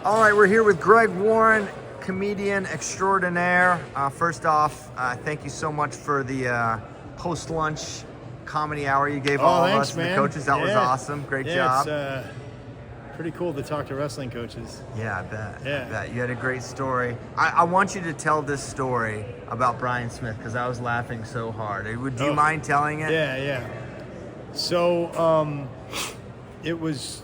All right, we're here with Greg Warren, comedian extraordinaire. First off, thank you so much for the post-lunch comedy hour you gave all of us, man. The coaches. That was awesome. Great job. It's pretty cool to talk to wrestling coaches. Yeah, I bet. Yeah. I bet. You had a great story. I want you to tell this story about Brian Smith because I was laughing so hard. Do you mind telling it? Yeah. So it was,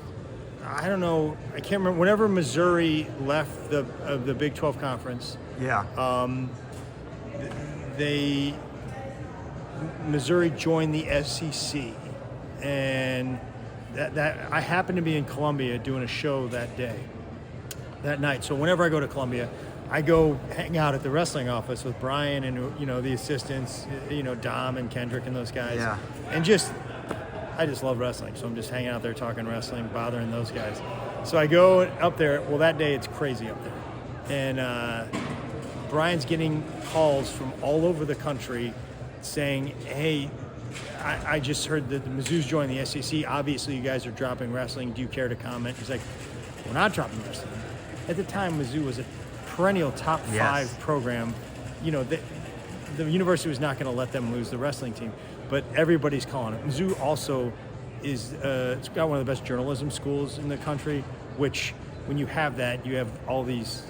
I don't know, I can't remember, whenever Missouri left the Big 12 conference. Yeah. Missouri joined the SEC, and that I happened to be in Columbia doing a show that night. So whenever I go to Columbia, I go hang out at the wrestling office with Brian and the assistants, Dom and Kendrick and those guys. Yeah. And I just love wrestling, so I'm just hanging out there talking wrestling, bothering those guys. So I go up there. Well, that day it's crazy up there, and Brian's getting calls from all over the country saying, "Hey, I just heard that the Mizzou's joined the SEC. Obviously, you guys are dropping wrestling. Do you care to comment?" He's like, "We're not dropping wrestling." At the time, Mizzou was a perennial top 5 program. The university was not going to let them lose the wrestling team, but everybody's calling it. Mizzou also is it's got one of the best journalism schools in the country, which when you have that, you have all these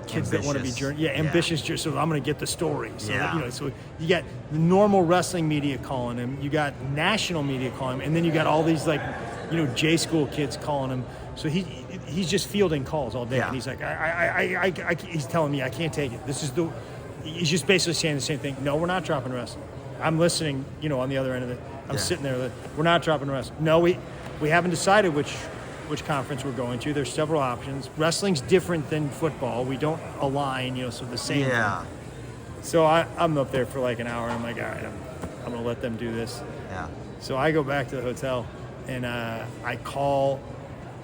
kids that want to be ambitious. So I'm going to get the story. So so you got the normal wrestling media calling him, you got national media calling him, and then you got all these J school kids calling him. So he's just fielding calls all day, and he's like, he's telling me I can't take it. He's just basically saying the same thing. No, we're not dropping wrestling. I'm listening, on the other end of it. I'm sitting there. We're not dropping wrestling. No, we haven't decided which conference we're going to. There's several options. Wrestling's different than football. We don't align, so the same. Yeah. So I'm up there for like an hour, and I'm like, all right, I'm going to let them do this. Yeah. So I go back to the hotel, and I call.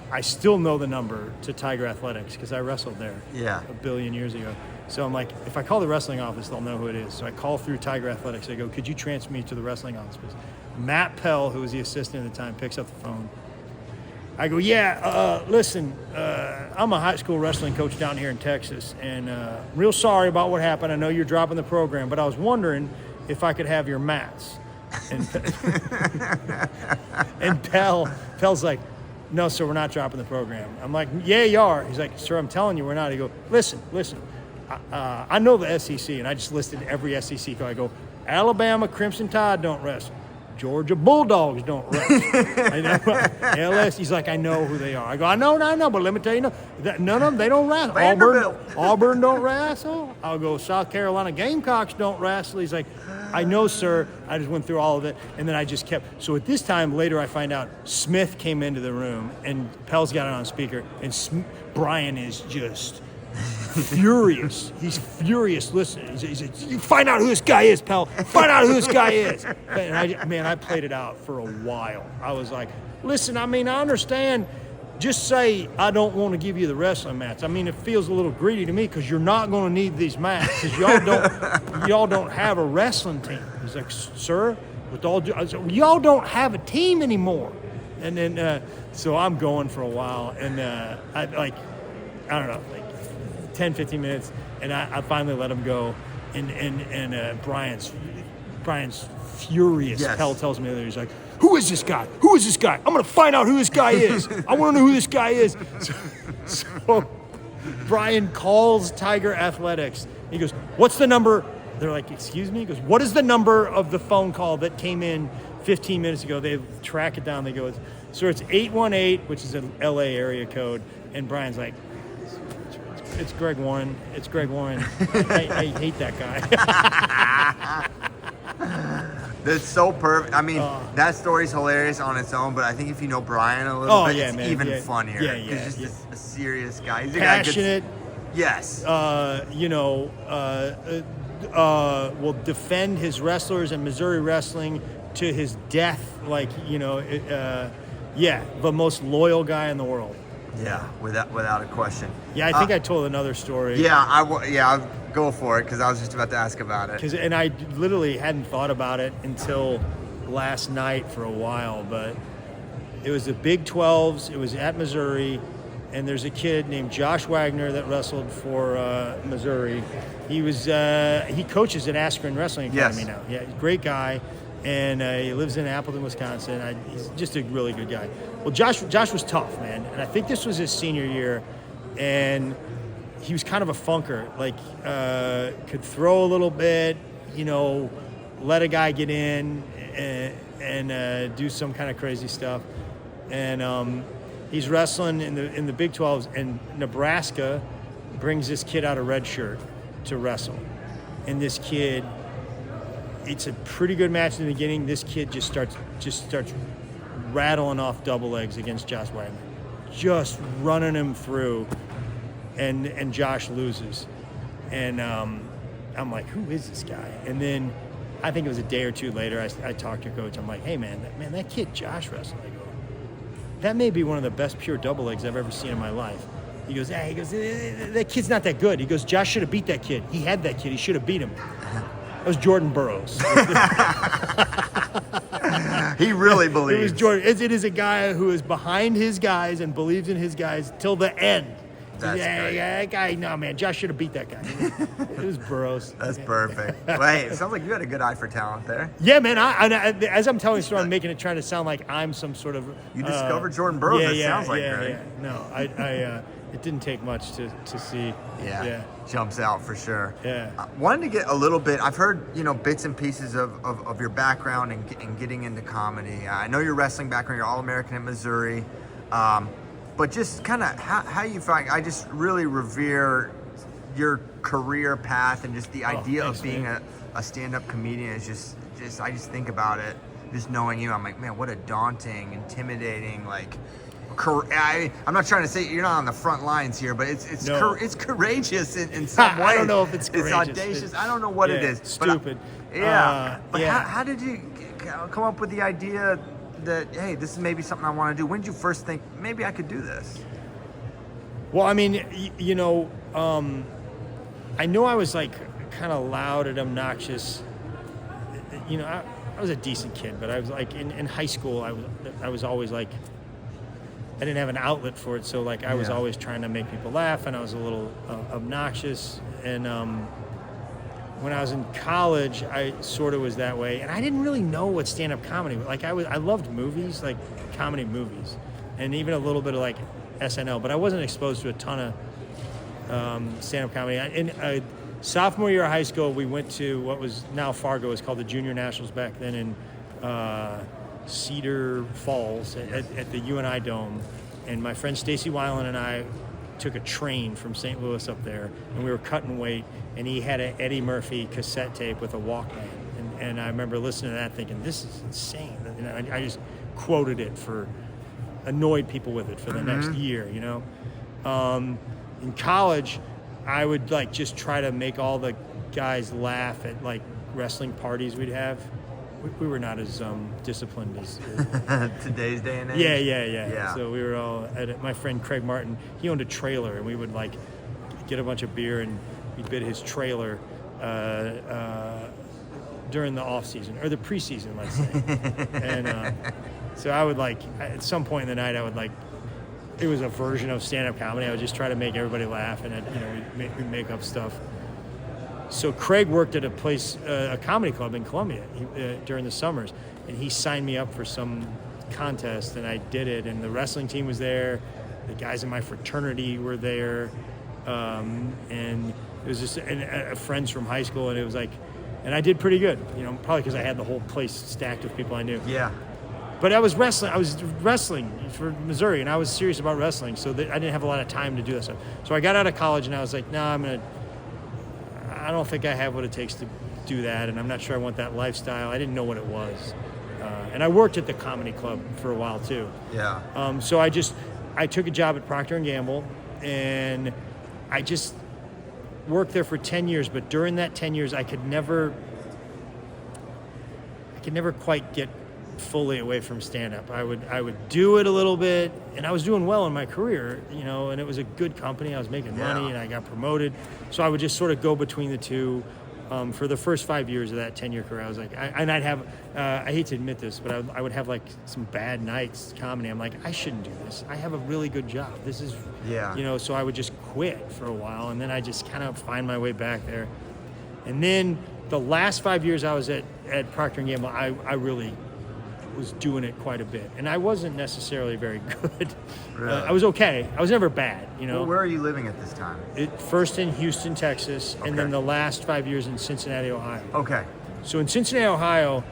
I still know the number to Tiger Athletics because I wrestled there a billion years ago. So I'm like, if I call the wrestling office, they'll know who it is. So I call through Tiger Athletics. I go, could you transfer me to the wrestling office? Matt Pell, who was the assistant at the time, picks up the phone. I go, listen, I'm a high school wrestling coach down here in Texas, and real sorry about what happened. I know you're dropping the program, but I was wondering if I could have your mats. And Pell's like, no, sir, we're not dropping the program. I'm like, yeah, you are. He's like, sir, I'm telling you, we're not. He go, listen. I know the SEC, and I just listed every SEC. I go, Alabama Crimson Tide don't wrestle. Georgia Bulldogs don't wrestle. LS, he's like, I know who they are. I go, I know, but let me tell you, none of them, they don't wrestle. Auburn don't wrestle. I'll go, South Carolina Gamecocks don't wrestle. He's like, I know, sir. I just went through all of it, and then I just kept. So at this time, later I find out Smith came into the room, and Pell's got it on speaker, and Brian is just furious. He's furious listening. He's you find out who this guy is, Pell. Find out who this guy is. And I played it out for a while. I was like, listen, I understand. Just say I don't want to give you the wrestling mats. It feels a little greedy to me because you're not going to need these mats because y'all don't have a wrestling team. He's like, sir, with all due, I said, y'all don't have a team anymore. And then so I'm going for a while, and I don't know, 10, 15 minutes, and I finally let him go, and Brian's furious. Yes. Pell tells me that he's like, who is this guy? I'm going to find out who this guy is. I want to know who this guy is. So Brian calls Tiger Athletics. He goes, what's the number? They're like, excuse me? He goes, what is the number of the phone call that came in 15 minutes ago? They track it down. They go, so it's 818, which is an LA area code. And Brian's like, it's Greg Warren. I hate that guy. That's so perfect. That story's hilarious on its own, but I think if you know Brian a little bit, it's even funnier. He's just a serious guy. He's a passionate. Yes. Will defend his wrestlers and Missouri wrestling to his death. The most loyal guy in the world. Yeah, without a question. Yeah, I think I told another story. I'll go for it because I was just about to ask about it. And I literally hadn't thought about it until last night for a while, but it was the Big 12s. It was at Missouri, and there's a kid named Josh Wagner that wrestled for Missouri. He coaches at Askren Wrestling Academy now. Yeah, great guy, and he lives in Appleton, Wisconsin. He's just a really good guy. Well, Josh was tough, man, and I think this was his senior year, and he was kind of a funker. Like, could throw a little bit, let a guy get in and do some kind of crazy stuff, and he's wrestling in the Big 12s, and Nebraska brings this kid out of red shirt to wrestle. And this kid, it's a pretty good match in the beginning. This kid just starts rattling off double legs against Josh Wagner, just running him through, and Josh loses. And I'm like, who is this guy? And then I think it was a day or two later, I talked to your coach. I'm like, hey, man, that kid Josh wrestled. I go, that may be one of the best pure double legs I've ever seen in my life. He goes, that kid's not that good. He goes, Josh should have beat that kid. He had that kid. He should have beat him. That was Jordan Burroughs. He really believes. It was Jordan. It is a guy who is behind his guys and believes in his guys till the end. That's great. That guy, no, man, Josh should have beat that guy. It was Burroughs. That's perfect. Well, hey, it sounds like you had a good eye for talent there. Yeah, man. As I'm telling the story, I'm making it trying to sound like I'm some sort of. You discovered Jordan Burroughs. It sounds like Greg. Yeah. No, it didn't take much to see. Yeah. Jumps out for sure. Yeah. Wanted to get a little bit. I've heard bits and pieces of your background and getting into comedy. I know your wrestling background. You're All-American at Missouri. But just kind of how you find, I just really revere your career path and just the idea of being a stand-up comedian is just I just think about it, just knowing you, I'm like, man, what a daunting, intimidating, like, I'm not trying to say you're not on the front lines here, but it's courageous in some ways. I don't know if it's courageous. It's audacious. I don't know what it is. Stupid. But how did you come up with the idea that, hey, this is maybe something I want to do? When did you first think maybe I could do this? Well, I mean, I know I was like kind of loud and obnoxious. I was a decent kid, but I was like in high school, I was always like, I didn't have an outlet for it, so like I was always trying to make people laugh, and I was a little obnoxious. And when I was in college, I sort of was that way, and I didn't really know what stand-up comedy was. Like I loved movies, like comedy movies, and even a little bit of like SNL, but I wasn't exposed to a ton of stand-up comedy. In sophomore year of high school, we went to what was now Fargo. It's called the Junior Nationals back then in Cedar Falls at the UNI Dome, and my friend Stacy Weiland and I took a train from St. Louis up there, and we were cutting weight, and he had an Eddie Murphy cassette tape with a Walkman, and I remember listening to that thinking, this is insane. And I just quoted it annoyed people with it for the next year, In college, I would like just try to make all the guys laugh at like wrestling parties we'd have. We were not as disciplined as today's day and age. Yeah. So we were all at my friend Craig Martin. He owned a trailer, and we would like get a bunch of beer and we'd bid his trailer during the off season or the preseason, let's say. And so I would like at some point in the night, I would like, it was a version of stand-up comedy. I would just try to make everybody laugh, and we'd make up stuff. So Craig worked at a comedy club in Columbia during the summers, and he signed me up for some contest, and I did it. And the wrestling team was there, the guys in my fraternity were there, and it was just friends from high school, and it was like, and I did pretty good, probably because I had the whole place stacked with people I knew. Yeah. But I was wrestling for Missouri, and I was serious about wrestling, so I didn't have a lot of time to do that stuff. So I got out of college, and I was like, I don't think I have what it takes to do that, and I'm not sure I want that lifestyle. I didn't know what it was. And I worked at the comedy club for a while, too. Yeah. So I took a job at Procter & Gamble, and I just worked there for 10 years. But during that 10 years, I could never quite get fully away from stand-up. I would do it a little bit, and I was doing well in my career, and it was a good company. I was making money, and I got promoted. So I would just sort of go between the two. For the first 5 years of that 10-year career, I was like, I'd have, I hate to admit this, but I would have like some bad nights comedy. I'm like, I shouldn't do this. I have a really good job. This is, so I would just quit for a while, and then I just kind of find my way back there. And then the last 5 years I was at Procter & Gamble, I really was doing it quite a bit, and I wasn't necessarily very good. Really? I was okay. I was never bad, Well, where are you living at this time? First in Houston, Texas, and then the last 5 years in Cincinnati, Ohio. Okay. So in Cincinnati, Ohio,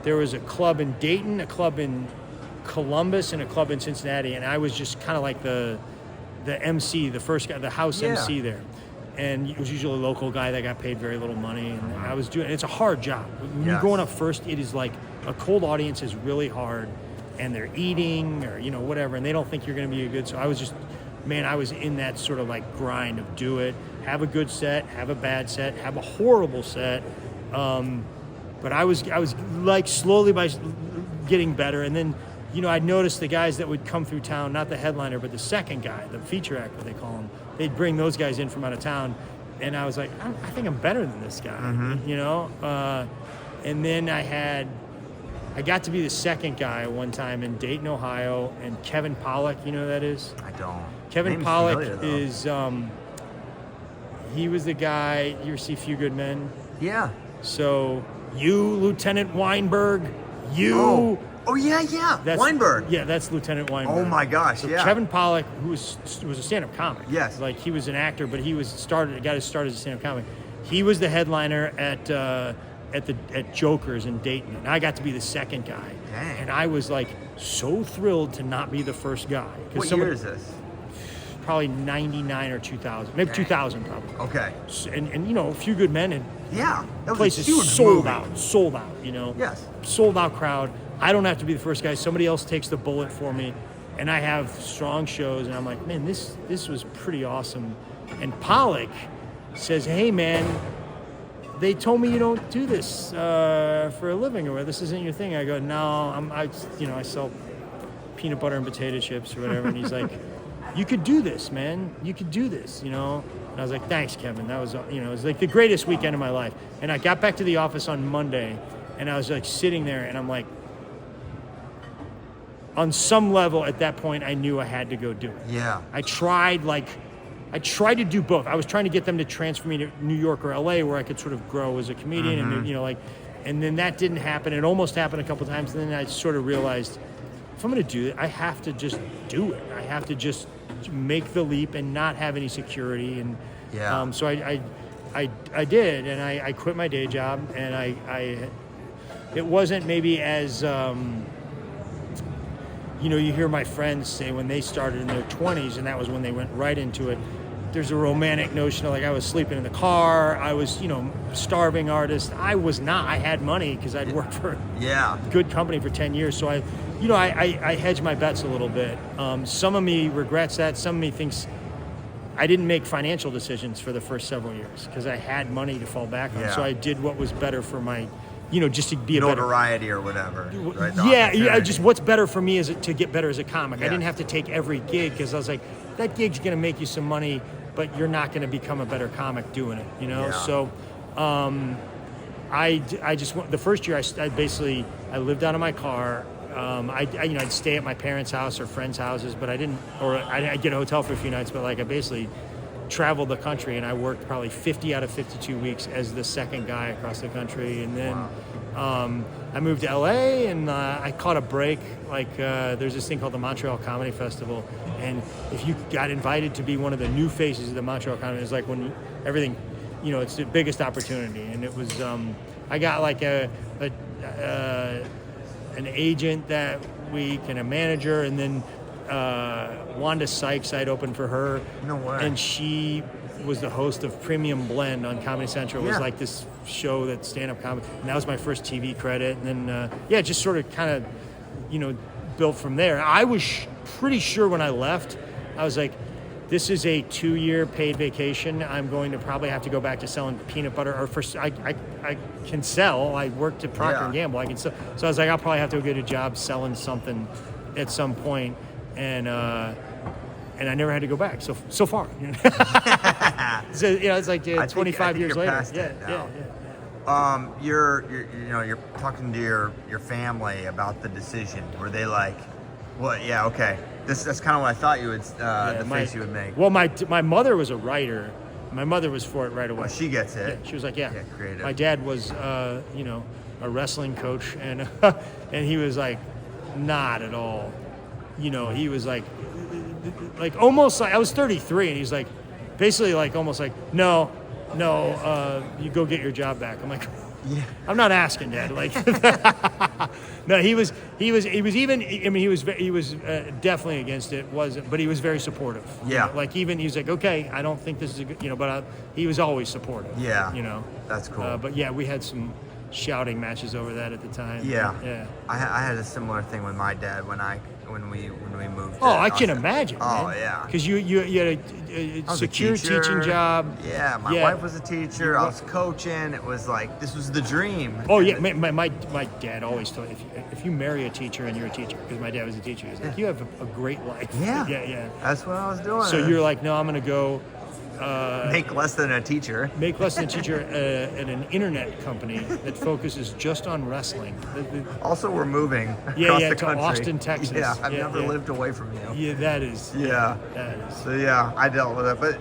there was a club in Dayton, a club in Columbus, and a club in Cincinnati, and I was just kind of like the MC, the first guy, the house MC there. And it was usually a local guy that got paid very little money, and I was doing. It's a hard job. When you're going up first, it is like a cold audience is really hard, and they're eating or whatever, and they don't think you're going to be a good. So I was just, I was in that sort of like grind of do it, have a good set, have a bad set, have a horrible set, but I was like slowly by getting better, and then I'd notice the guys that would come through town, not the headliner, but the second guy, the feature act, what they call him. They'd bring those guys in from out of town, and I was like, I think I'm better than this guy, and then I got to be the second guy one time in Dayton, Ohio, and Kevin Pollak, you know who that is? I don't. Kevin Name's Pollak familiar, is, he was the guy, you ever see Few Good Men? Yeah. So, you, Lieutenant Weinberg, Oh, yeah. Weinberg. Yeah, that's Lieutenant Weinberg. Oh, my gosh, so yeah. Kevin Pollak, who was a stand-up comic. Yes. Like, he was an actor, but he got his start as a stand-up comic. He was the headliner at Joker's in Dayton, and I got to be the second guy. Dang. And I was, like, so thrilled to not be the first guy. What year is this? Probably 99 or 2000. Maybe 2000, probably. Okay. And A Few Good Men, and Yeah. That was places a huge sold movie. out, Yes. sold out crowd. I don't have to be the first guy. Somebody else takes the bullet for me, and I have strong shows, and I'm like, man, this was pretty awesome. And Pollak says, hey, man, they told me you don't do this for a living, or this isn't your thing. I go, no, I sell peanut butter and potato chips or whatever. And he's like, you could do this, man. You could do this, And I was like, thanks, Kevin. That was, it was like the greatest weekend of my life. And I got back to the office on Monday, and I was like sitting there, and I'm like, on some level at that point, I knew I had to go do it. Yeah. I tried to do both. I was trying to get them to transfer me to New York or LA where I could sort of grow as a comedian, and and then that didn't happen. It almost happened a couple of times, and then I sort of realized, if I'm going to do it, I have to just do it. I have to just make the leap and not have any security. And so I did, and I quit my day job, and it wasn't maybe as you hear my friends say when they started in their 20s, and that was when they went right into it. There's a romantic notion of like I was sleeping in the car. I was, starving artist. I was not. I had money because I'd worked for good company for 10 years. So I hedge my bets a little bit. Some of me regrets that. Some of me thinks I didn't make financial decisions for the first several years because I had money to fall back on. So I did what was better for my, just to be a notoriety or whatever. Right? Just what's better for me is to get better as a comic. I didn't have to take every gig because I was like, that gig's going to make you some money, but you're not going to become a better comic doing it, So I just the first year I lived out of my car. I'd stay at my parents' house or friends' houses, but I'd get a hotel for a few nights, but I basically traveled the country, and I worked probably 50 out of 52 weeks as the second guy across the country. And then I moved to LA, and I caught a break. There's this thing called the Montreal Comedy Festival, and if you got invited to be one of the new faces of the Montreal Comedy, it's like when everything, it's the biggest opportunity. And it was, I got like an agent that week and a manager, and then Wanda Sykes, I'd opened for her. No way. And she was the host of Premium Blend on Comedy Central. It was like this show that stand-up comedy. And that was my first TV credit. And then, just sort of kind of, built from there. I was pretty sure when I left, I was like, this is a 2-year paid vacation. I'm going to probably have to go back to selling peanut butter. Or I can sell. I worked at Procter & Gamble. I can sell. So I was like, I'll probably have to go get a job selling something at some point. And and I never had to go back. So far, you know? So it's like 25 years you're later. past it now. You're talking to your family about the decision. Were they like, well, yeah, okay, that's kind of what I thought you would face you would make. Well, my mother was a writer. My mother was for it right away. Well, she gets it. Yeah, she was like, yeah. Creative. My dad was, a wrestling coach, and and he was like, not at all. He was like almost like I was 33, and he's like, basically like almost like, no, you go get your job back. I'm like, yeah. I'm not asking, Dad. Like, no, he was even. I mean, he was definitely against it. But he was very supportive. Yeah. Like even he was like, okay, I don't think this is a good. But he was always supportive. Yeah. That's cool. But yeah, we had some shouting matches over that at the time. Yeah. Yeah. I had a similar thing with my dad when we moved. Oh, I can imagine. Oh, man. yeah. Because you had a secure teaching job. Yeah, my wife was a teacher. I was coaching. It was like this was the dream. Oh yeah, my dad always told me, if you marry a teacher and you're a teacher, because my dad was a teacher, he's like, you have a great life. Yeah. Yeah. That's what I was doing. So you're like, no, I'm gonna go. Make less than a teacher. Make less than a teacher at an internet company that focuses just on wrestling. Also, we're moving across the country. To Austin, Texas. Yeah, I've never lived away from you. Yeah, that is. Yeah. That is. So yeah, I dealt with it, but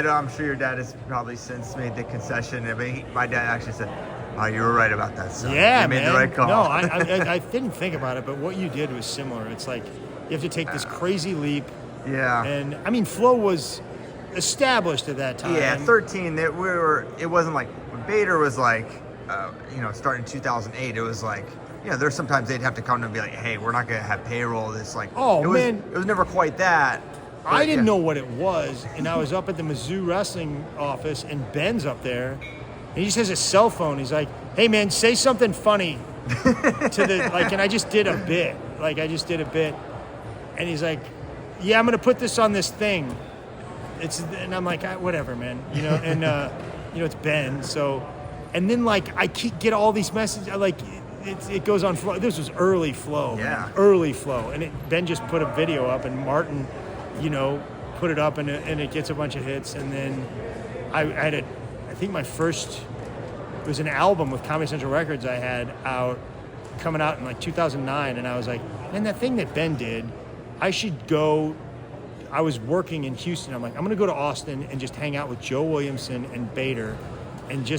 I'm sure your dad has probably since made the concession. I mean, my dad actually said, "Oh, you were right about that, son. Yeah, you made man. the right call." No, I didn't think about it, but what you did was similar. It's like you have to take this crazy leap. Yeah. And I mean, Flo was established at that time. Yeah, 13. It wasn't like when Bader was like, starting in 2008. It was like, there's sometimes they'd have to come and be like, hey, we're not gonna have payroll. This like, it was never quite that. But, I didn't know what it was, and I was up at the Mizzou wrestling office, and Ben's up there, and he just has his cell phone. He's like, hey man, say something funny to the and I just did a bit, and he's like, yeah, I'm gonna put this on this thing. And I'm like, whatever, man, and it's Ben. So, and then like I get all these messages, it goes on Flow. This was early Flow, yeah, early Flow, and Ben just put a video up, and Martin, put it up, and it gets a bunch of hits, and then I think my first, it was an album with Comedy Central Records I had coming out in like 2009, and I was like, man, that thing that Ben did, I should go. I was working in Houston. I'm like, I'm going to go to Austin and just hang out with Joe Williamson and Bader, and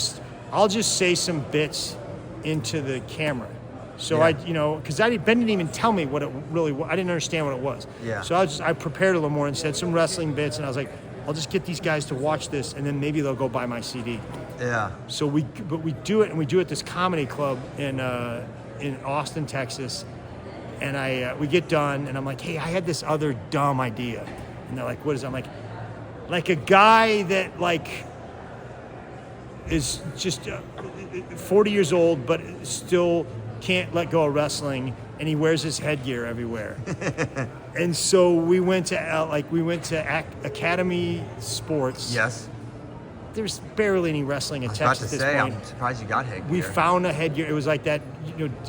I'll just say some bits into the camera. So yeah. because Ben didn't even tell me what it really was. I didn't understand what it was. Yeah. So I prepared a little more and said some wrestling bits, and I was like, I'll just get these guys to watch this, and then maybe they'll go buy my CD. Yeah. So we do it, and we do it at this comedy club in Austin, Texas, and we get done, and I'm like, hey, I had this other dumb idea. And they're like, what is it? I'm like a guy that like is just 40 years old but still can't let go of wrestling, and he wears his headgear everywhere. And so we went to Academy Sports. Yes. There's barely any wrestling in Texas at this point. I'm surprised you got headgear. We found a headgear. It was like that,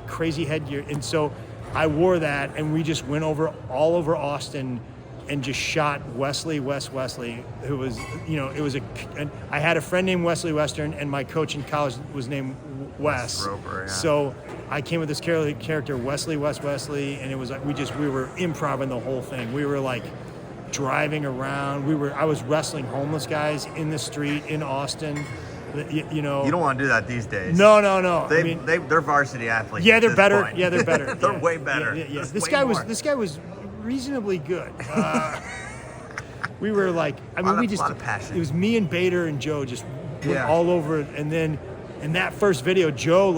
crazy headgear, and so I wore that, and we just went all over Austin. And just shot Wes Wesley, who was, I had a friend named Wesley Western, and my coach in college was named Wes. Roper, yeah. So I came with this character, Wesley, and it was like we were improvising the whole thing. We were like driving around. I was wrestling homeless guys in the street in Austin. You don't want to do that these days. No. They're varsity athletes. Yeah, they're better. Point. Yeah, they're better. They're way better. Yeah. This guy was reasonably good. We were like, a lot of passion. It was me and Bader and Joe just went all over it. And then in that first video, Joe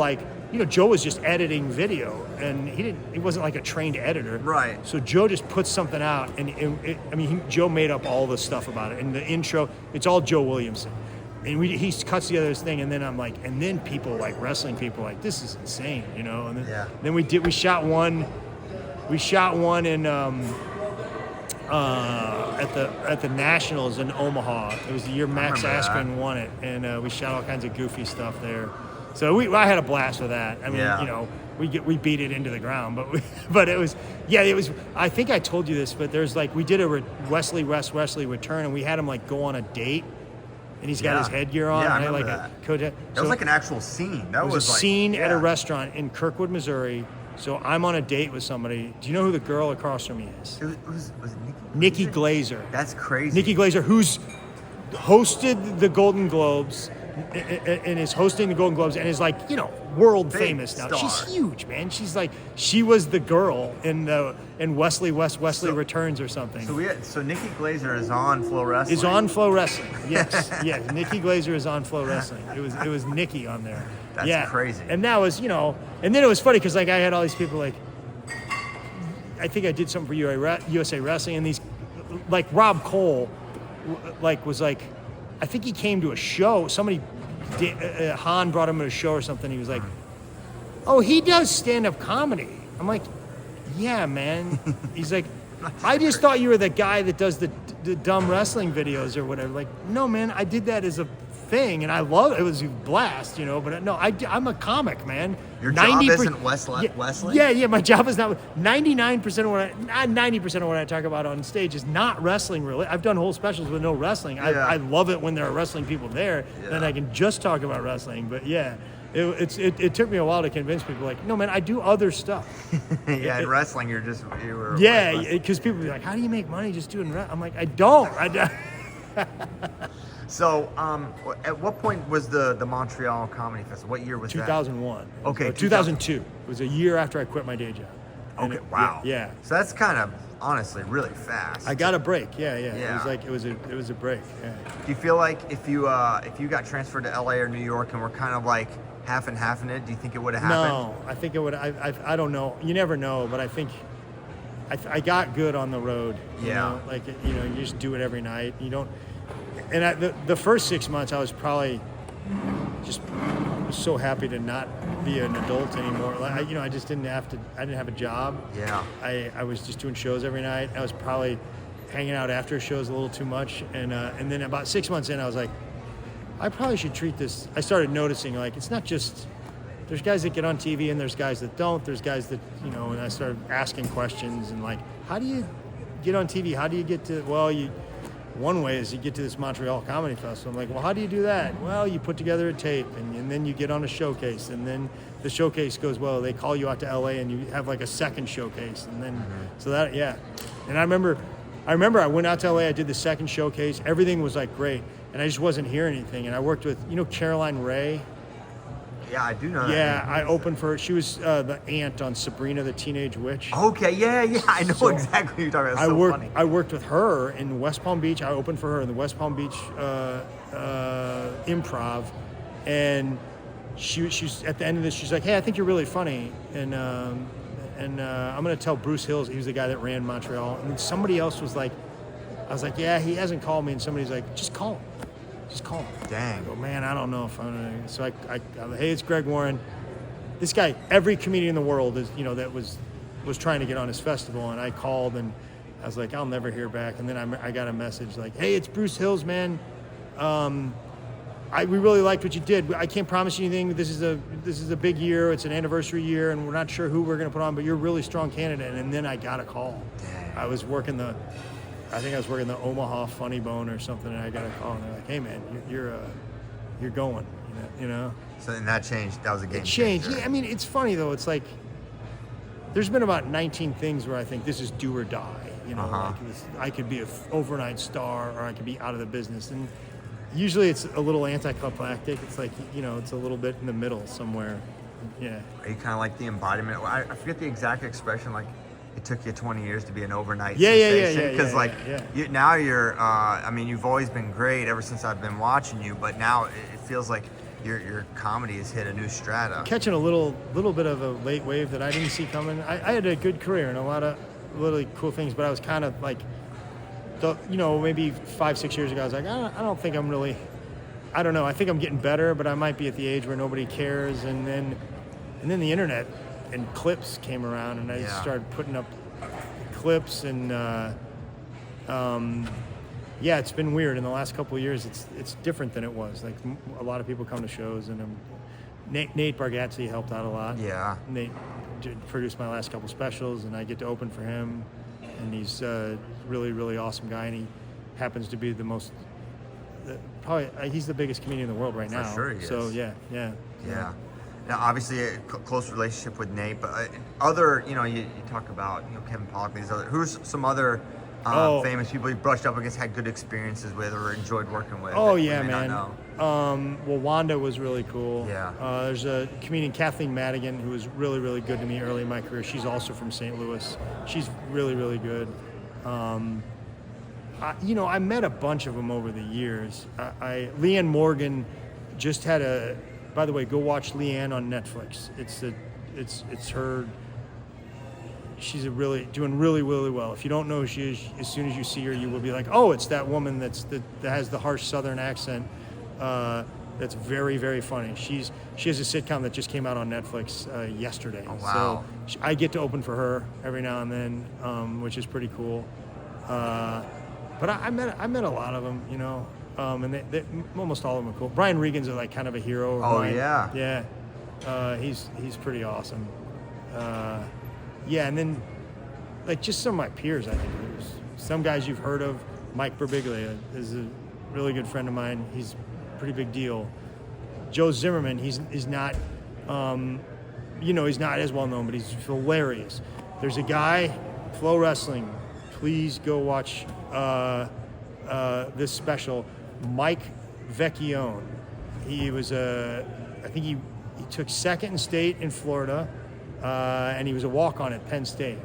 Joe was just editing video, and he wasn't like a trained editor. Right. So Joe just put something out, and Joe made up all the stuff about it. And the intro, it's all Joe Williamson. And he cuts together this thing, and then I'm like, and then people like wrestling people like, this is insane, And then we shot one. We shot one in at the Nationals in Omaha. It was the year Max Askren won it, and we shot all kinds of goofy stuff there. So I had a blast with that. I mean, we beat it into the ground, but it was I think I told you this, but there's like we did a Wesley return, and we had him like go on a date, and he's got his headgear on. Yeah, I and remember that. That was like an actual scene. That was a like, scene at a restaurant in Kirkwood, Missouri. So I'm on a date with somebody. Do you know who the girl across from me is? Was it Nikki Glazer. That's crazy. Nikki Glazer, who's hosted the Golden Globes and is hosting the Golden Globes and is like, world famous now. Star. She's huge, man. She was the girl in Wesley Returns or something. So Nikki Glazer is on FloWrestling. Is on FloWrestling. Yes. Yes. Nikki Glazer is on FloWrestling. It was Nikki on there. That's crazy. And that was, and then it was funny because like I had all these people like, I think I did something for USA Wrestling, and these, like Rob Cole, was like, I think he came to a show. Somebody, Han brought him to a show or something. He was like, "Oh, he does stand-up comedy." I'm like, "Yeah, man." He's like, "I just thought you were the guy that does the dumb wrestling videos or whatever." Like, no, man, I did that as a thing, and I love it. It was a blast, but no, I'm a comic, man. Your job isn't Wesley? Yeah, my job is not. 99% of not 90% of what I talk about on stage is not wrestling. Really, I've done whole specials with no wrestling. I love it when there are wrestling people there, then I can just talk about wrestling. But yeah, it took me a while to convince people. Like, no, man, I do other stuff. In wrestling, you were. Yeah, because people be like, "How do you make money just doing wrestling?" I'm like, I don't. So, at what point was the Montreal Comedy Festival? What year was 2001. that? 2001. Okay. 2002. It was a year after I quit my day job. Okay. Wow. Yeah. So that's kind of honestly really fast. I got a break. Yeah. It was like it was a break. Yeah. Do you feel like if you got transferred to LA or New York and were kind of like half and half in it, do you think it would have happened? No, I think it would. I don't know. You never know, but I think I got good on the road. You know? Like you just do it every night. You don't. And the first 6 months, I was probably just so happy to not be an adult anymore. Like, I just didn't have to. I didn't have a job. Yeah. I was just doing shows every night. I was probably hanging out after shows a little too much. And then about 6 months in, I was like, I probably should treat this. I started noticing like it's not just. There's guys that get on TV and there's guys that don't. There's guys that And I started asking questions and like, how do you get on TV? How do you get to? One way is you get to this Montreal Comedy Festival. I'm like, well, how do you do that? Well, you put together a tape, and then you get on a showcase, and then the showcase goes well. They call you out to LA, and you have like a second showcase, and then so that And I remember I went out to LA. I did the second showcase. Everything was like great, and I just wasn't hearing anything. And I worked with Caroline Ray. Yeah, I do know that. Yeah, I opened for her. She was the aunt on Sabrina the Teenage Witch. Okay, yeah, I know exactly what you're talking about. It's funny. I worked with her in West Palm Beach. I opened for her in the West Palm Beach Improv, and she's at the end of this. She's like, "Hey, I think you're really funny," and I'm going to tell Bruce Hills. He was the guy that ran Montreal, and somebody else was like, I was like, "Yeah, he hasn't called me," and somebody's like, "Just call him." Just call him. Dang. I go, man, I don't know if I'm gonna. So I'm like, hey, it's Greg Warren. This guy, every comedian in the world is, that was trying to get on his festival, and I called and I was like, I'll never hear back. And then I got a message like, hey, it's Bruce Hills, man. We really liked what you did. I can't promise you anything. This is a big year. It's an anniversary year, and we're not sure who we're gonna put on, but you're a really strong candidate. And then I got a call. Dang. I was working the Omaha Funny Bone or something, and I got a call, and they're like, "Hey, man, you're going," So then that changed. That was a game changer. changer. Yeah, I mean, it's funny though. It's like there's been about 19 things where I think this is do or die. Like I could be an overnight star, or I could be out of the business, and usually it's a little anticlimactic. It's like it's a little bit in the middle somewhere. Yeah. Are you kind of like the embodiment? I forget the exact expression. Like, it took you 20 years to be an overnight sensation. Because now you're. I mean, you've always been great ever since I've been watching you. But now it feels like your comedy has hit a new strata. Catching a little bit of a late wave that I didn't see coming. I had a good career and a lot of really cool things, but I was kind of like, maybe 5-6 years ago, I was like, I don't think I'm really. I don't know. I think I'm getting better, but I might be at the age where nobody cares. And then the internet and clips came around, and I just started putting up clips, and it's been weird in the last couple of years. It's different than it was. Like a lot of people come to shows, and Nate Bargatze helped out a lot. Yeah. Nate produced my last couple specials, and I get to open for him. And he's a really, really awesome guy, and he happens to be the most he's the biggest comedian in the world right now. For sure he is. So yeah. Now, obviously, a close relationship with Nate, but other, you talk about, Kevin Pollak, these other, who's some other famous people you brushed up against, had good experiences with, or enjoyed working with? Oh, that yeah, we may man. not know? Well, Wanda was really cool. Yeah. There's a comedian, Kathleen Madigan, who was really, really good to me early in my career. She's also from St. Louis. She's really, really good. I met a bunch of them over the years. Leanne Morgan just had by the way, go watch Leanne on Netflix. It's her. She's doing really, really well. If you don't know who she is, as soon as you see her, you will be like, oh, it's that woman that has the harsh Southern accent. That's very, very funny. She has a sitcom that just came out on Netflix yesterday. Oh, wow. So I get to open for her every now and then, which is pretty cool. But I met a lot of them, and they almost all of them are cool. Brian Regan's like kind of a hero. Oh, Brian. yeah. Yeah. He's pretty awesome. And then like just some of my peers, I think. There's some guys you've heard of. Mike Birbiglia is a really good friend of mine. He's a pretty big deal. Joe Zimmerman, he's not, he's not as well known, but he's hilarious. There's a guy, FloWrestling. Please go watch this special. Mike Vecchione. He was I think he took second in state in Florida, and he was a walk-on at Penn State,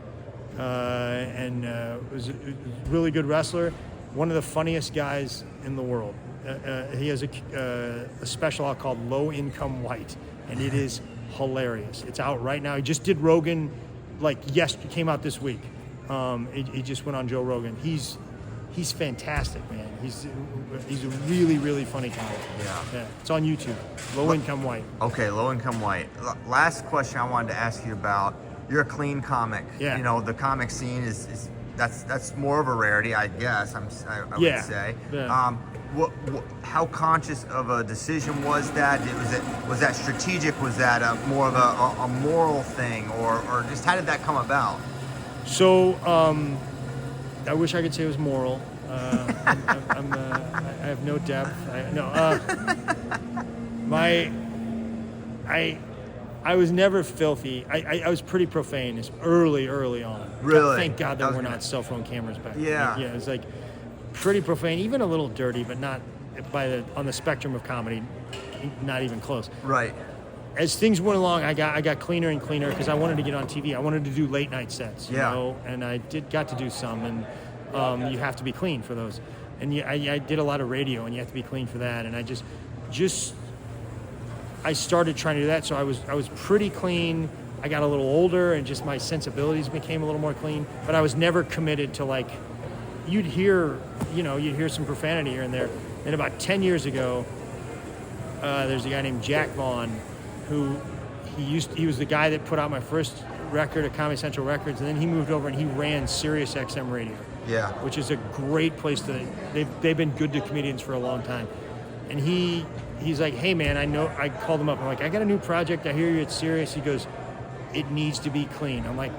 and was a really good wrestler. One of the funniest guys in the world. He has a special out called Low Income White, and it is hilarious. It's out right now. He just did Rogan, came out this week. He just went on Joe Rogan. He's fantastic, man. He's a really, really funny comic. Yeah. It's on YouTube. Low Income White. Okay, Low Income White. Last question I wanted to ask you about. You're a clean comic. Yeah. The comic scene is that's more of a rarity, I guess. I would say. Yeah. How conscious of a decision was that? Was that strategic? Was that more of a moral thing, or just how did that come about? So, I wish I could say it was moral. I have no depth. I was never filthy. I was pretty profane early on. Really? Thank God there were not cell phone cameras back then. Yeah. Yeah, it was like pretty profane, even a little dirty, but not on the spectrum of comedy, not even close. Right. As things went along, I got cleaner and cleaner because I wanted to get on TV. I wanted to do late night sets, and I got to do some, and you have to be clean for those. And I did a lot of radio, and you have to be clean for that. And I I started trying to do that, so I was pretty clean. I got a little older, and just my sensibilities became a little more clean. But I was never committed to you'd hear some profanity here and there. And about 10 years ago, there's a guy named Jack Vaughn, who he was the guy that put out my first record at Comedy Central Records, and then he moved over and he ran Sirius XM Radio. Yeah. Which is a great place they've been good to comedians for a long time. And he's like, hey man, I called him up. I'm like, I got a new project. I hear you at Sirius. He goes, it needs to be clean. I'm like,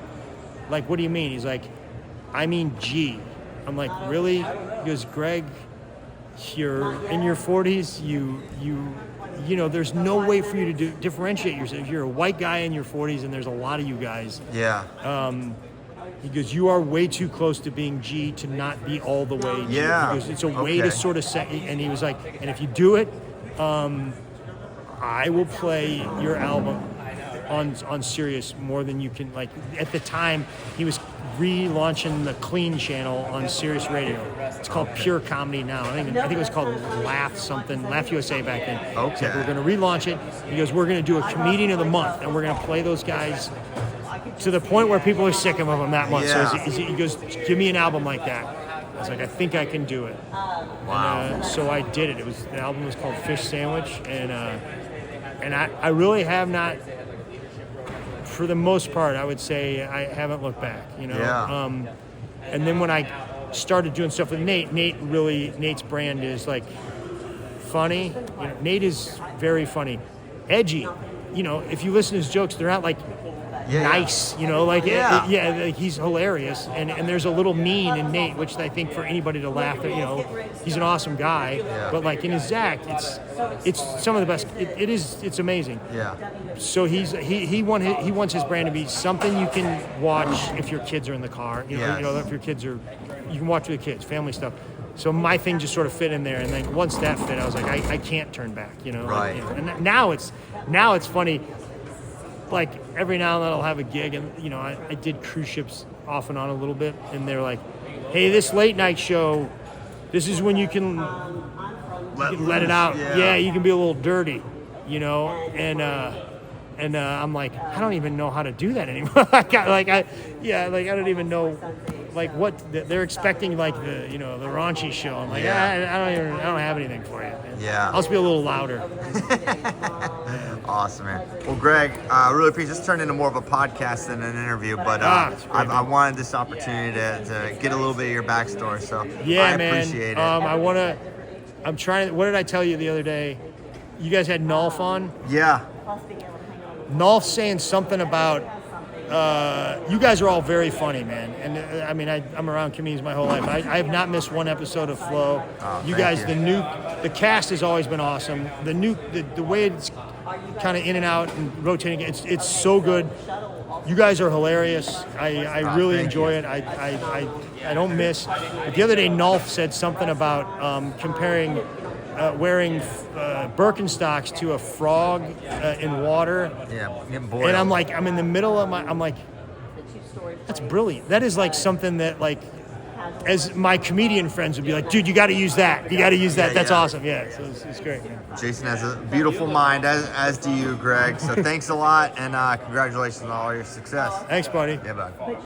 what do you mean? He's like, I mean G. I'm like, really? He goes, Greg, you're in your 40s. There's no way for you to differentiate yourself. You're a white guy in your 40s, and there's a lot of you guys. Yeah. He goes, you are way too close to being G to not be all the way G. Yeah. He goes, it's a way to sort of set, and he was like, and if you do it, I will play your album on Sirius more than you can. At the time, he was relaunching the Clean channel on Sirius Radio. It's called Pure Comedy now. I think it was called Laugh USA back then. Okay. So we're going to relaunch it. He goes, we're going to do a comedian of the month, and we're going to play those guys to the point where people are sick of them that month. Yeah. So he goes, give me an album like that. I was like, I think I can do it. Wow. And, so I did it. The album was called Fish Sandwich, and I really have not, for the most part, I would say I haven't looked back. Yeah. And then when I started doing stuff with Nate's brand is funny. Nate is very funny, edgy. if you listen to his jokes, they're not like nice, like like he's hilarious, and there's a little mean in Nate, which I think for anybody to laugh at, he's an awesome guy, but like in his act, it's some of the best. It's amazing. Yeah. So he wants his brand to be something you can watch if your kids are in the car. If your kids are, you can watch with the kids, family stuff. So my thing just sort of fit in there, and then once that fit, I was like, I can't turn back, Right. And now it's funny. Like every now and then I'll have a gig, and I did cruise ships off and on a little bit, and they're like, hey, this late night show, this is when you can let it out. Yeah, you can be a little dirty, and I'm like, I don't even know how to do that anymore. I don't even know like what they're expecting, like the the raunchy show. I'm like, I don't have anything for you. Yeah. I'll just be a little louder. Awesome, man. Well, Greg, I really appreciate this. Turned into more of a podcast than an interview, but I wanted this opportunity to get a little bit of your backstory. So I appreciate it. I'm trying. What did I tell you the other day? You guys had Nolf on. Yeah. Nolf's saying something about you guys are all very funny, man. And I'm around comedians my whole life. I have not missed one episode of Flow. You guys, the cast has always been awesome. The way it's kind of in and out and rotating, it's so good. You guys are hilarious. I really enjoy it. I don't miss. But the other day, Nolf said something about comparing wearing Birkenstocks to a frog in water. Yeah, getting boiled. And I'm in the middle of I'm like, that's brilliant. That is like something that like, as my comedian friends would be like, dude, you got to use that. You got to use that. That's awesome. Yeah, so it's great. Man. Jason has a beautiful mind, as do you, Greg. So thanks a lot, and congratulations on all your success. Thanks, buddy. Yeah, bud.